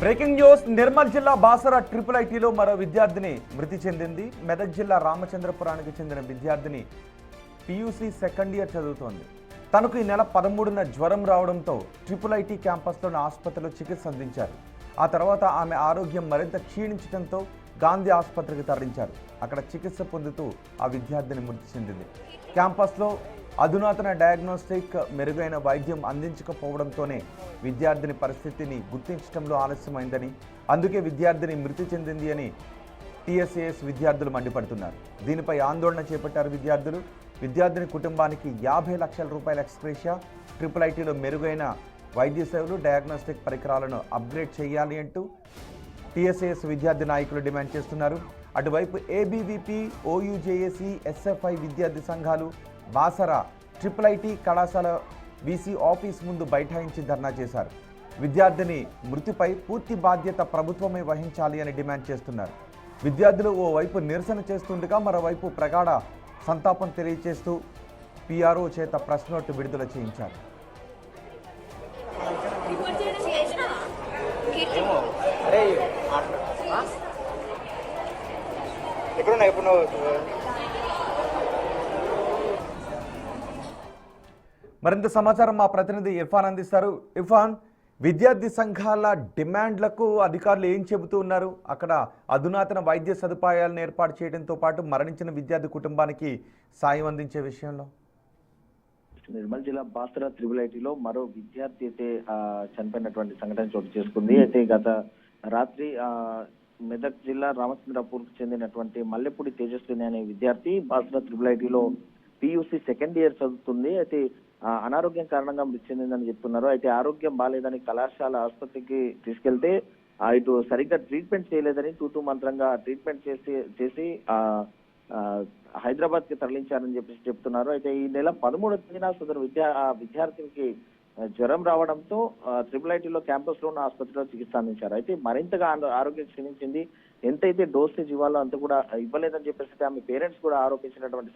Breaking news Nirmal జిల్లా Basara triple ఐటీలో మరో విద్యార్థిని మృతి చెందింది. మెదక్ జిల్లా రామచంద్రపురానికి చెందిన విద్యార్థిని పీయూసీ సెకండ్ ఇయర్ చదువుతోంది. తనకు ఈ నెల 13న జ్వరం రావడంతో ట్రిపుల్ ఐటీ క్యాంపస్లోని ఆసుపత్రిలో చికిత్స అందించారు. ఆ తర్వాత ఆమె ఆరోగ్యం మరింత క్షీణించడంతో గాంధీ ఆసుపత్రికి తరలించారు. అక్కడ చికిత్స పొందుతూ ఆ విద్యార్థిని మృతి చెందింది. క్యాంపస్లో అధునాతన డయాగ్నోస్టిక్ మెరుగైన వైద్యం అందించకపోవడంతోనే విద్యార్థిని పరిస్థితిని గుర్తించడంలో ఆలస్యమైందని, అందుకే విద్యార్థిని మృతి చెందింది అని టీఎస్ఏఎస్ విద్యార్థులు మండిపడుతున్నారు. దీనిపై ఆందోళన చేపట్టారు విద్యార్థులు. విద్యార్థిని కుటుంబానికి 50 లక్షల రూపాయల ఎక్స్‌గ్రేషియా, ట్రిపుల్ ఐటీలో మెరుగైన వైద్య సేవలు, డయాగ్నోస్టిక్ పరికరాలను అప్గ్రేడ్ చేయాలి అంటూ టీఎస్ఏఎస్ విద్యార్థి నాయకులు డిమాండ్ చేస్తున్నారు. అటువైపు ఏబీవీపీ, ఓయూజేఏసీ, ఎస్ఎఫ్ఐ విద్యార్థి సంఘాలు బాసర ట్రిపుల్ ఐటీ కళాశాల వీసీ ఆఫీస్ ముందు బైఠాయించి ధర్నా చేశారు. విద్యార్థిని మృతిపై పూర్తి బాధ్యత ప్రభుత్వమే వహించాలి అని డిమాండ్ చేస్తున్నారు. విద్యార్థులు ఓవైపు నిరసన చేస్తుండగా మరోవైపు ప్రగాఢ సంతాపం తెలియజేస్తూ పీఆర్ఓ చేత ప్రెస్ నోట్ విడుదల చేయించారు. మరింత సమాచారం మా ప్రతినిధి ఇర్ఫాన్ అందిస్తారు. ఇర్ఫాన్, విద్యార్థి సంఘాల డిమాండ్లకు అధికారులు ఏం చెబుతూ ఉన్నారు? అక్కడ అధునాతన వైద్య సదుపాయాలను ఏర్పాటు చేయడంతో పాటు మరణించిన విద్యార్థి కుటుంబానికి సాయం అందించే విషయంలో నిర్మల్ జిల్లా బాసర ట్రిపుల్ ఐటీలో మరో విద్యార్థి అయితే చనిపోయినటువంటి సంఘటన చోటు చేసుకుంది. అయితే గత రాత్రి మెదక్ జిల్లా రామచంద్రపూర్కు చెందినటువంటి మల్లెపూడి తేజస్విని అనే విద్యార్థి బాసర ట్రిపుల్ ఐటీలో పీయూసీ సెకండ్ ఇయర్ చదువుతుంది. అయితే అనారోగ్యం కారణంగా మృతి చెందిందని చెప్తున్నారు. అయితే ఆరోగ్యం బాగాలేదని కళాశాల ఆసుపత్రికి తీసుకెళ్తే ఇటు సరిగ్గా ట్రీట్మెంట్ చేయలేదని తూతూ మంత్రంగా ట్రీట్మెంట్ చేసి హైదరాబాద్ కి తరలించారని చెప్పేసి చెప్తున్నారు. అయితే ఈ నెల 13వ తేదీన సదరు విద్యార్థినికి జ్వరం రావడంతో ట్రిపుల్ ఐటీలో క్యాంపస్ లో ఉన్న ఆసుపత్రిలో చికిత్స అందించారు. అయితే మరింతగా ఆరోగ్యం క్షీణించింది. ఎంతైతే డోసేజ్ ఇవ్వాలో అంత కూడా ఇవ్వలేదని చెప్పేసి ఆమె పేరెంట్స్ కూడా ఆరోపించినటువంటి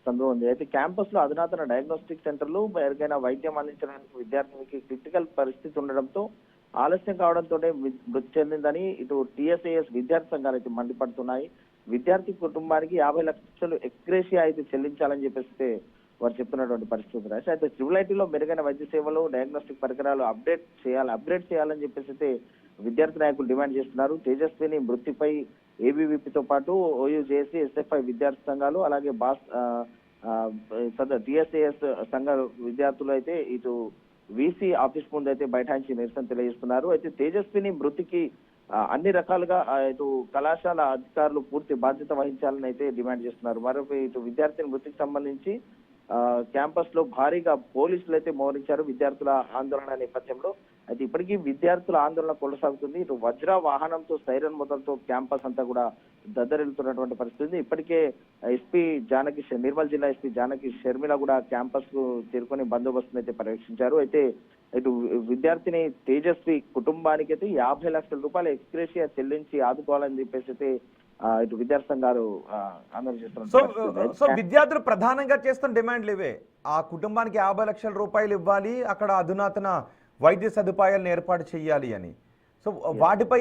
సందర్భం ఉంది. అయితే క్యాంపస్ లో అధునాతన డయాగ్నోస్టిక్ సెంటర్లు, మెరుగైన వైద్యం అందించడానికి విద్యార్థినికి క్రిటికల్ పరిస్థితి ఉండడంతో ఆలస్యం కావడంతో మృతి చెందిందని ఇటు టీఎస్ఏఎస్ విద్యార్థి సంఘాలు అయితే మండిపడుతున్నాయి. విద్యార్థి కుటుంబానికి 50 లక్షలు ఎక్స్‌గ్రేషియా అయితే చెల్లించాలని చెప్పేసి వారు చెప్తున్నటువంటి పరిస్థితి. అయితే ట్రిపుల్ ఐటీలో మెరుగైన వైద్య సేవలు, డయాగ్నోస్టిక్ పరికరాలు అప్గ్రేడ్ చేయాలని చెప్పేసి విద్యార్థి నాయకులు డిమాండ్ చేస్తున్నారు. తేజస్విని మృతిపై ఏబీవీపీతో పాటు ఓయూజేసీ, ఎస్ఎఫ్ఐ విద్యార్థి సంఘాలు, అలాగే టీఎస్ఏఎస్ సంఘ విద్యార్థులు అయితే ఇటు వీసీ ఆఫీస్ ముందు అయితే బైఠాయించి నిరసన తెలియజేస్తున్నారు. అయితే తేజస్విని మృతికి అన్ని రకాలుగా ఇటు కళాశాల అధికారులు పూర్తి బాధ్యత వహించాలని అయితే డిమాండ్ చేస్తున్నారు. మరొక ఇటు విద్యార్థిని మృతికి సంబంధించి క్యాంపస్ లో భారీగా పోలీసులు అయితే మోహరించారు విద్యార్థుల ఆందోళన నేపథ్యంలో. అయితే ఇప్పటికీ విద్యార్థుల ఆందోళన కొనసాగుతుంది. ఇటు వజ్ర వాహనంతో సైరన్ మొదలతో క్యాంపస్ అంతా కూడా దద్దరిల్లుతున్నటువంటి పరిస్థితి. ఇప్పటికే నిర్మల్ జిల్లా ఎస్పీ జానకి షర్మిల కూడా క్యాంపస్ కు చేరుకొని బందోబస్తును అయితే పర్యవేక్షించారు. అయితే ఇటు విద్యార్థిని తేజస్వి కుటుంబానికి అయితే 50 లక్షల రూపాయల ఎక్స్‌గ్రేషియా చెల్లించి ఆదుకోవాలని చెప్పేసి అయితే ఇటు విద్యార్థి సంఘాలు ఆందోళన చేస్తున్నారు. సో విద్యార్థులు ప్రధానంగా చేస్తున్న డిమాండ్లు ఇవే. ఆ కుటుంబానికి 50 లక్షల రూపాయలు ఇవ్వాలి, అక్కడ అధునాతన వైద్య సదుపాయాలను ఏర్పాటు చేయాలి అని. సో వాటిపై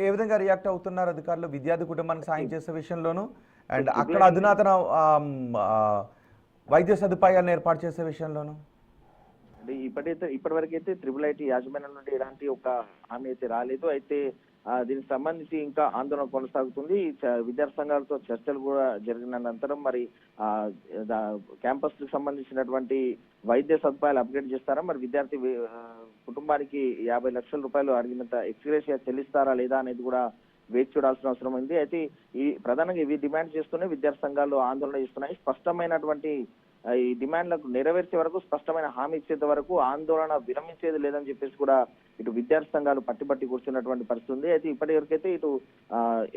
ఏ విధంగా రియాక్ట్ అవుతున్నారు అధికారులు విద్యార్థి కుటుంబానికి సాయం చేసే విషయంలోనూ, అండ్ అక్కడ అధునాతన వైద్య సదుపాయాలను ఏర్పాటు చేసే విషయంలోనూ? ఇప్పటి వరకైతే ట్రిపుల్ ఐటీ యాజమాన్యం నుండి ఎలాంటి ఒక హామీ అయితే రాలేదు. అయితే దీనికి సంబంధించి ఇంకా ఆందోళన కొనసాగుతుంది. విద్యార్థి సంఘాలతో చర్చలు కూడా జరిగిన అనంతరం మరి క్యాంపస్ కి సంబంధించినటువంటి వైద్య సదుపాయాలు అప్గ్రేడ్ చేస్తారా, మరి విద్యార్థి కుటుంబానికి 50 లక్షల రూపాయలు అడిగినంత ఎక్స్‌గ్రేషియా చెల్లిస్తారా లేదా అనేది కూడా వేచి చూడాల్సిన అవసరం ఉంది. అయితే ప్రధానంగా ఇవి డిమాండ్ చేస్తూనే విద్యార్థి సంఘాలు ఆందోళన చేస్తున్నాయి. స్పష్టమైనటువంటి ఈ డిమాండ్లకు నెరవేర్చే వరకు, స్పష్టమైన హామీ ఇచ్చేంత వరకు ఆందోళన విరమించేది లేదని చెప్పేసి కూడా ఇటు విద్యార్థి సంఘాలు పట్టి కూర్చున్నటువంటి పరిస్థితి ఉంది. అయితే ఇప్పటి వరకైతే ఇటు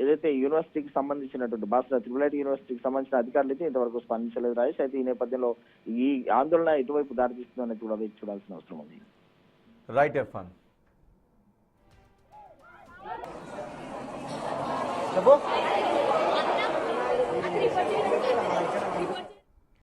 ఏదైతే యూనివర్సిటీకి సంబంధించినటువంటి బాసర ట్రిపుల్ ఐటీ యూనివర్సిటీకి సంబంధించిన అధికారులు అయితే ఇంతవరకు స్పందించలేదు రాజేష్. అయితే ఈ నేపథ్యంలో ఈ ఆందోళన ఎటువైపు దారితీస్తుందనేది కూడా వేచి చూడాల్సిన అవసరం ఉంది. రైట్ ఇర్ఫాన్. చెప్పు.